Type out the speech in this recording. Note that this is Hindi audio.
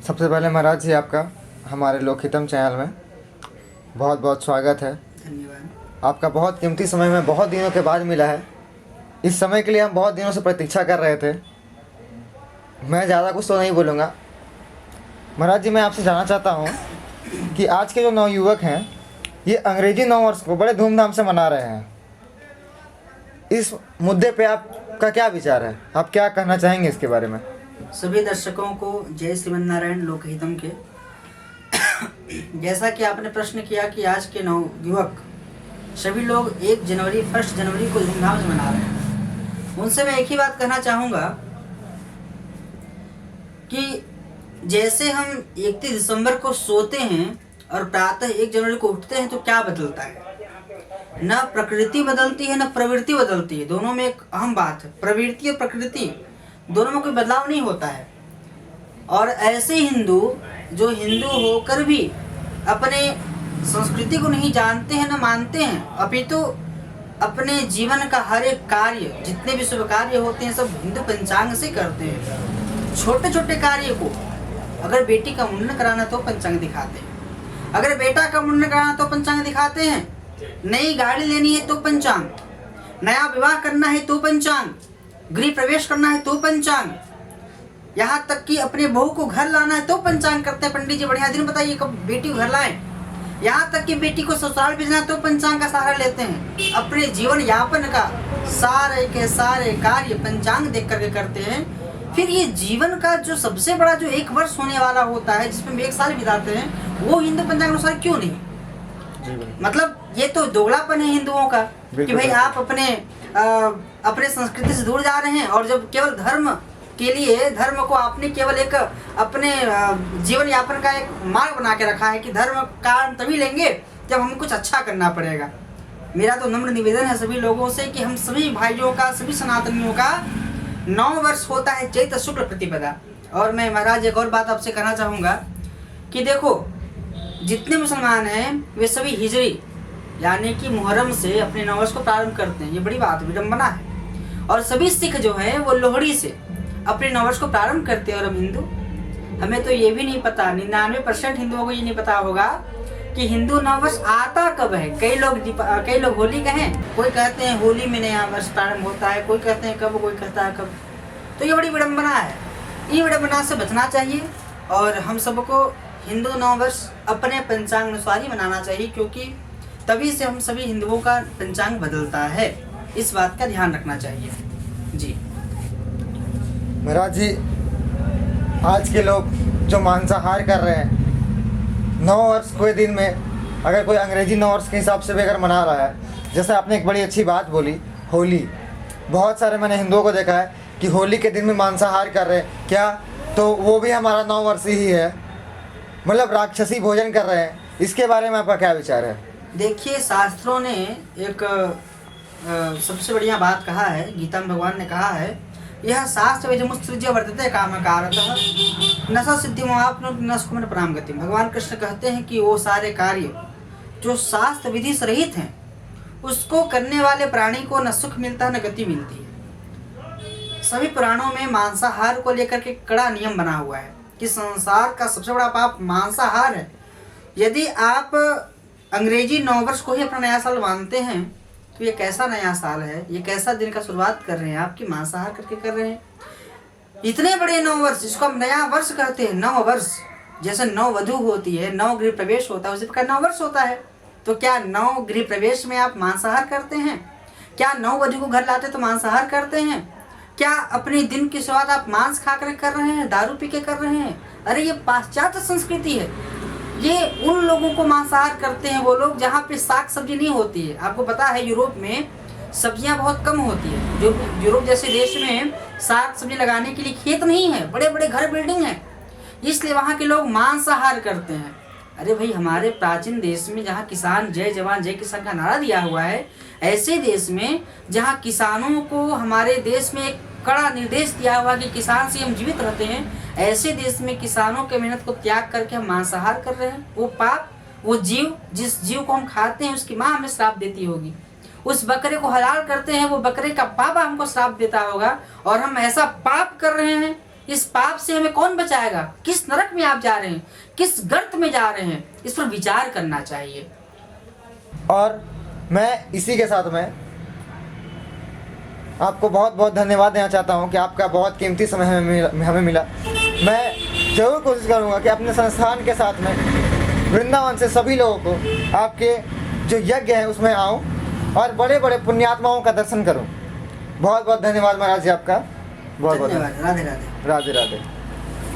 सबसे पहले महाराज जी आपका हमारे लोकहितम चैनल में बहुत बहुत स्वागत है। धन्यवाद। आपका बहुत कीमती समय में बहुत दिनों के बाद मिला है। इस समय के लिए हम बहुत दिनों से प्रतीक्षा कर रहे थे। मैं ज़्यादा कुछ तो नहीं बोलूँगा। महाराज जी, मैं आपसे जानना चाहता हूँ कि आज के जो नवयुवक हैं ये अंग्रेजी नव वर्ष को बड़े धूमधाम से मना रहे हैं। इस मुद्दे पे आपका क्या विचार है? आप क्या कहना चाहेंगे इसके बारे में? सभी दर्शकों को जय श्रीमन नारायण लोकहितम के। जैसा कि आपने प्रश्न किया कि आज के नवयुवक सभी लोग 1 जनवरी को धूमधाम से मना रहे हैं, उनसे मैं एक ही बात कहना चाहूँगा कि जैसे हम 31 दिसंबर को सोते हैं और प्रातः 1 जनवरी को उठते हैं तो क्या बदलता है? न प्रकृति बदलती है न प्रवृत्ति बदलती है। दोनों में एक अहम बात है, प्रवृत्ति और प्रकृति दोनों में कोई बदलाव नहीं होता है। और ऐसे हिंदू जो हिंदू होकर भी अपने संस्कृति को नहीं जानते हैं न मानते हैं, अपितु अपने जीवन का हर एक कार्य, जितने भी शुभ कार्य होते हैं सब हिंदू पंचांग से करते हैं। छोटे छोटे कार्य को, अगर बेटी का मुंडन कराना तो पंचांग दिखाते हैं, अगर बेटा का मुंडन कराना तो पंचांग दिखाते हैं, नई गाड़ी लेनी है तो पंचांग, नया विवाह करना है तो पंचांग, गृह प्रवेश करना है तो पंचांग, यहाँ तक कि अपने बहू को घर लाना है तो पंचांग करते हैं। पंडित जी बढ़िया दिन बताइए कब बेटी को घर लाएं। यहाँ तक कि बेटी को ससुराल भेजना है तो पंचांग का सहारा लेते हैं। अपने जीवन यापन का सारे के सारे कार्य पंचांग देख करके करते हैं। फिर ये जीवन का जो सबसे बड़ा जो 1 वर्ष होने वाला होता है, जिसमें 1 साल बिताते हैं, वो हिंदू पंचांग अनुसार क्यों नहीं? मतलब ये तो दोगलापन है हिंदुओं का कि भाई आप अपने संस्कृति से दूर जा रहे हैं, और जब केवल धर्म के लिए, धर्म को आपने केवल एक अपने जीवन यापन का एक मार्ग बना के रखा है कि धर्म का तभी लेंगे जब हमें कुछ अच्छा करना पड़ेगा। मेरा तो नम्र निवेदन है सभी लोगों से कि हम सभी भाइयों का, सभी सनातनियों का 9 वर्ष होता है चैत्र शुक्ल प्रतिपदा। और मैं महाराज एक और बात आपसे कहना चाहूँगा कि देखो, जितने मुसलमान हैं वे सभी हिजरी यानी कि मुहर्रम से अपने नववर्ष को प्रारंभ करते हैं। ये बड़ी बात विडम्बना है। और सभी सिख जो हैं वो लोहड़ी से अपने नववर्ष को प्रारंभ करते हैं। और हम हिंदू, हमें तो ये भी नहीं पता, 99% हिंदुओं को ये नहीं पता होगा कि हिंदू नववर्ष आता कब है। कई लोग होली कहें, कोई कहते हैं होली में नया वर्ष प्रारंभ होता है, कोई कहते हैं कब, कोई कहता है कब। तो ये बड़ी विडम्बना है। ये विडम्बना से बचना चाहिए और हम सबको हिंदू नववर्ष अपने पंचांग अनुसार ही मनाना चाहिए, क्योंकि तभी से हम सभी हिंदुओं का पंचांग बदलता है। इस बात का ध्यान रखना चाहिए जी। महाराज जी, आज के लोग जो मांसाहार कर रहे हैं, 9 वर्ष कोई दिन में अगर कोई अंग्रेजी 9 वर्ष के हिसाब से भी अगर मना रहा है, जैसे आपने एक बड़ी अच्छी बात बोली होली, बहुत सारे मैंने हिंदुओं को देखा है कि होली के दिन में मांसाहार कर रहे हैं, क्या तो वो भी हमारा 9 वर्ष ही है, मतलब राक्षसी भोजन कर रहे हैं। इसके बारे में आपका क्या विचार है? देखिए, शास्त्रों ने एक सबसे बढ़िया बात कहा है, गीता में भगवान ने कहा है, यह शास्त्र वेदमुत्सृज्य वर्तते कामकारतः न सिद्धिमाप्नोति न सुखम पराम गतिम। भगवान कृष्ण कहते हैं कि वो सारे कार्य जो शास्त्र विधि से रहित हैं, उसको करने वाले प्राणी को न सुख मिलता है न गति मिलती है। सभी पुराणों में मांसाहार को लेकर के कड़ा नियम बना हुआ है कि संसार का सबसे बड़ा पाप मांसाहार है। यदि आप अंग्रेजी 9 वर्ष को ही अपना नया साल मानते हैं तो ये कैसा नया साल है, ये कैसा दिन का शुरुआत कर रहे हैं आपकी मांसाहार करके कर रहे हैं। इतने बड़े 9 वर्ष, जिसको हम नया वर्ष कहते हैं, 9 वर्ष, जैसे 9 वधू होती है, 9 गृह प्रवेश होता है, उसी प्रकार 9 वर्ष होता है। तो क्या 9 गृह प्रवेश में आप मांसाहार करते हैं? क्या 9 वधू को घर लाते तो मांसाहार करते हैं? क्या अपने दिन की शुरुआत आप मांस खा कर रहे हैं, दारू पी के कर रहे हैं? अरे ये पाश्चात्य संस्कृति है। ये उन लोगों को मांसाहार करते हैं वो लोग जहाँ पे साग सब्जी नहीं होती है। आपको पता है यूरोप में सब्जियां बहुत कम होती है। जो यूरोप जैसे देश में साग सब्जी लगाने के लिए खेत नहीं है, बड़े बड़े घर बिल्डिंग है, इसलिए वहाँ के लोग मांसाहार करते हैं। अरे भाई, हमारे प्राचीन देश में जहाँ किसान जय जवान जय किसान का नारा दिया हुआ है, ऐसे देश में जहाँ किसानों को हमारे देश में एक कड़ा निर्देश दिया हुआ कि किसान से हम जीवित रहते हैं, ऐसे देश में किसानों के मेहनत को त्याग करके हम मांसाहार कर रहे हैं। वो पाप, वो जीव, जिस जीव को हम खाते हैं उसकी माँ हमें श्राप देती होगी। उस बकरे को हलाल करते हैं, वो बकरे का पापा हमको श्राप देता होगा, और हम ऐसा पाप कर रहे हैं। इस पाप से हमें कौन बचाएगा? किस नरक में आप जा रहे हैं, किस गर्त में जा रहे हैं, इस पर विचार करना चाहिए। और मैं इसी के साथ में आपको बहुत बहुत धन्यवाद देना चाहता हूं कि आपका बहुत कीमती समय हमें मिला। मैं ज़रूर कोशिश करूंगा कि अपने संस्थान के साथ में वृंदावन से सभी लोगों को आपके जो यज्ञ है उसमें आऊं और बड़े बड़े पुण्यात्माओं का दर्शन करूं। बहुत बहुत धन्यवाद महाराज जी आपका। बहुत बहुत धन्यवाद। राधे राधे। राधे राधे।